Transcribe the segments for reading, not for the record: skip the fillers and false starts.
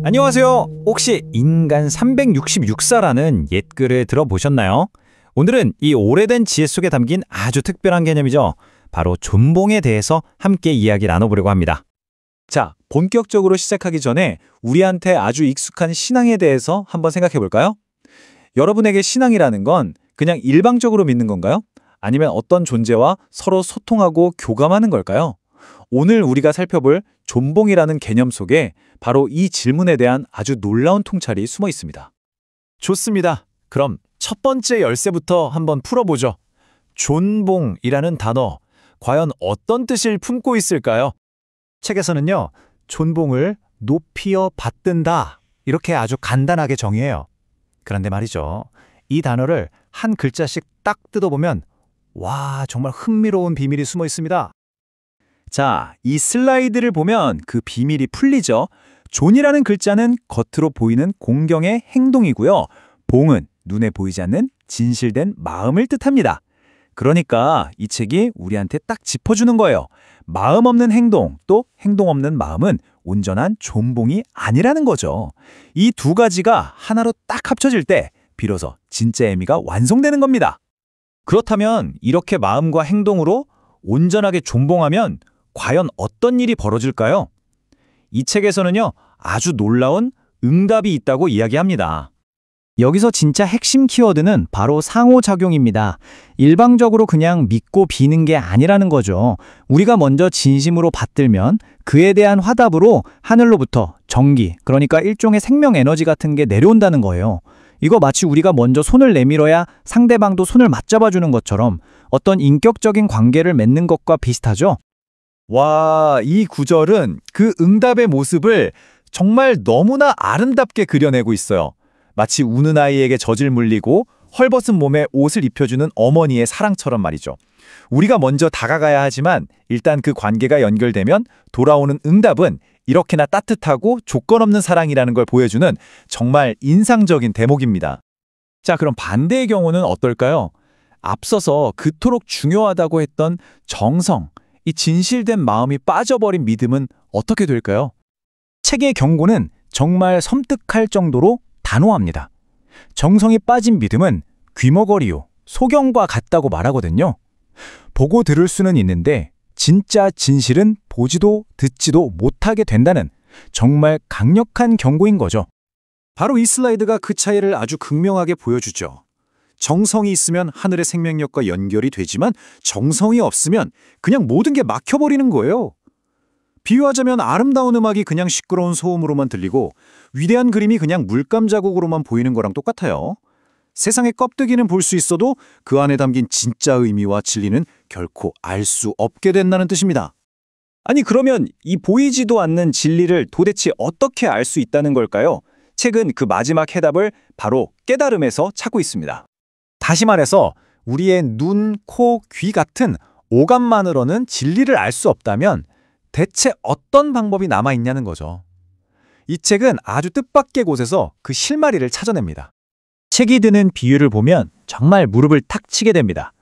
안녕하세요. 혹시 인간 366사라는 옛글을 들어보셨나요? 오늘은 이 오래된 지혜 속에 담긴 아주 특별한 개념이죠. 바로 존봉에 대해서 함께 이야기 나눠보려고 합니다. 자, 본격적으로 시작하기 전에 우리한테 아주 익숙한 신앙에 대해서 한번 생각해 볼까요? 여러분에게 신앙이라는 건 그냥 일방적으로 믿는 건가요? 아니면 어떤 존재와 서로 소통하고 교감하는 걸까요? 오늘 우리가 살펴볼 존봉이라는 개념 속에 바로 이 질문에 대한 아주 놀라운 통찰이 숨어 있습니다. 좋습니다. 그럼 첫 번째 열쇠부터 한번 풀어보죠. 존봉이라는 단어, 과연 어떤 뜻을 품고 있을까요? 책에서는요, 존봉을 높이어 받든다, 이렇게 아주 간단하게 정의해요. 그런데 말이죠, 이 단어를 한 글자씩 딱 뜯어보면 와, 정말 흥미로운 비밀이 숨어 있습니다. 자, 이 슬라이드를 보면 그 비밀이 풀리죠. 존이라는 글자는 겉으로 보이는 공경의 행동이고요. 봉은 눈에 보이지 않는 진실된 마음을 뜻합니다. 그러니까 이 책이 우리한테 딱 짚어주는 거예요. 마음 없는 행동, 또 행동 없는 마음은 온전한 존봉이 아니라는 거죠. 이 두 가지가 하나로 딱 합쳐질 때 비로소 진짜 의미가 완성되는 겁니다. 그렇다면 이렇게 마음과 행동으로 온전하게 존봉하면 과연 어떤 일이 벌어질까요? 이 책에서는요, 아주 놀라운 응답이 있다고 이야기합니다. 여기서 진짜 핵심 키워드는 바로 상호작용입니다. 일방적으로 그냥 믿고 비는 게 아니라는 거죠. 우리가 먼저 진심으로 받들면 그에 대한 화답으로 하늘로부터 전기, 그러니까 일종의 생명 에너지 같은 게 내려온다는 거예요. 이거 마치 우리가 먼저 손을 내밀어야 상대방도 손을 맞잡아주는 것처럼 어떤 인격적인 관계를 맺는 것과 비슷하죠? 와, 이 구절은 그 응답의 모습을 정말 너무나 아름답게 그려내고 있어요. 마치 우는 아이에게 젖을 물리고 헐벗은 몸에 옷을 입혀주는 어머니의 사랑처럼 말이죠. 우리가 먼저 다가가야 하지만 일단 그 관계가 연결되면 돌아오는 응답은 이렇게나 따뜻하고 조건 없는 사랑이라는 걸 보여주는 정말 인상적인 대목입니다. 자, 그럼 반대의 경우는 어떨까요? 앞서서 그토록 중요하다고 했던 정성, 이 진실된 마음이 빠져버린 믿음은 어떻게 될까요? 책의 경고는 정말 섬뜩할 정도로 단호합니다. 정성이 빠진 믿음은 귀머거리요, 소경과 같다고 말하거든요. 보고 들을 수는 있는데 진짜 진실은 보지도 듣지도 못하게 된다는 정말 강력한 경고인 거죠. 바로 이 슬라이드가 그 차이를 아주 극명하게 보여주죠. 정성이 있으면 하늘의 생명력과 연결이 되지만 정성이 없으면 그냥 모든 게 막혀버리는 거예요. 비유하자면 아름다운 음악이 그냥 시끄러운 소음으로만 들리고 위대한 그림이 그냥 물감 자국으로만 보이는 거랑 똑같아요. 세상의 껍데기는 볼 수 있어도 그 안에 담긴 진짜 의미와 진리는 결코 알 수 없게 된다는 뜻입니다. 아니, 그러면 이 보이지도 않는 진리를 도대체 어떻게 알 수 있다는 걸까요? 책은 그 마지막 해답을 바로 깨달음에서 찾고 있습니다. 다시 말해서 우리의 눈, 코, 귀 같은 오감만으로는 진리를 알 수 없다면 대체 어떤 방법이 남아있냐는 거죠. 이 책은 아주 뜻밖의 곳에서 그 실마리를 찾아냅니다. 책이 드는 비유를 보면 정말 무릎을 탁 치게 됩니다.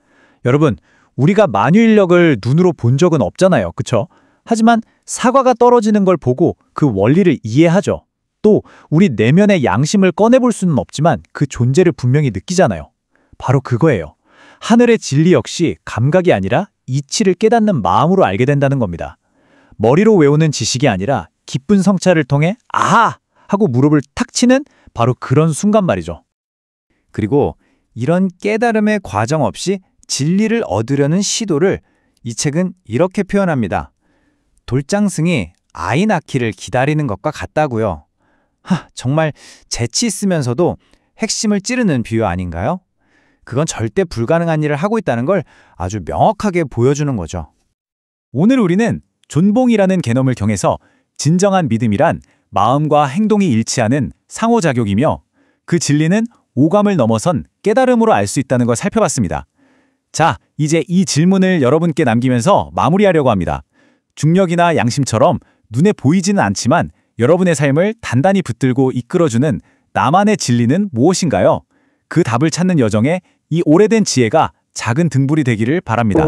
여러분, 우리가 만유인력을 눈으로 본 적은 없잖아요. 그쵸? 하지만 사과가 떨어지는 걸 보고 그 원리를 이해하죠. 또 우리 내면의 양심을 꺼내볼 수는 없지만 그 존재를 분명히 느끼잖아요. 바로 그거예요. 하늘의 진리 역시 감각이 아니라 이치를 깨닫는 마음으로 알게 된다는 겁니다. 머리로 외우는 지식이 아니라 기쁜 성찰을 통해 아하! 하고 무릎을 탁 치는 바로 그런 순간 말이죠. 그리고 이런 깨달음의 과정 없이 진리를 얻으려는 시도를 이 책은 이렇게 표현합니다. 돌장승이 아이 낳기를 기다리는 것과 같다고요. 정말 재치 있으면서도 핵심을 찌르는 비유 아닌가요? 그건 절대 불가능한 일을 하고 있다는 걸 아주 명확하게 보여주는 거죠. 오늘 우리는 존봉이라는 개념을 경해서 진정한 믿음이란 마음과 행동이 일치하는 상호작용이며 그 진리는 오감을 넘어선 깨달음으로 알 수 있다는 걸 살펴봤습니다. 자, 이제 이 질문을 여러분께 남기면서 마무리하려고 합니다. 중력이나 양심처럼 눈에 보이지는 않지만 여러분의 삶을 단단히 붙들고 이끌어주는 나만의 진리는 무엇인가요? 그 답을 찾는 여정에 이 오래된 지혜가 작은 등불이 되기를 바랍니다.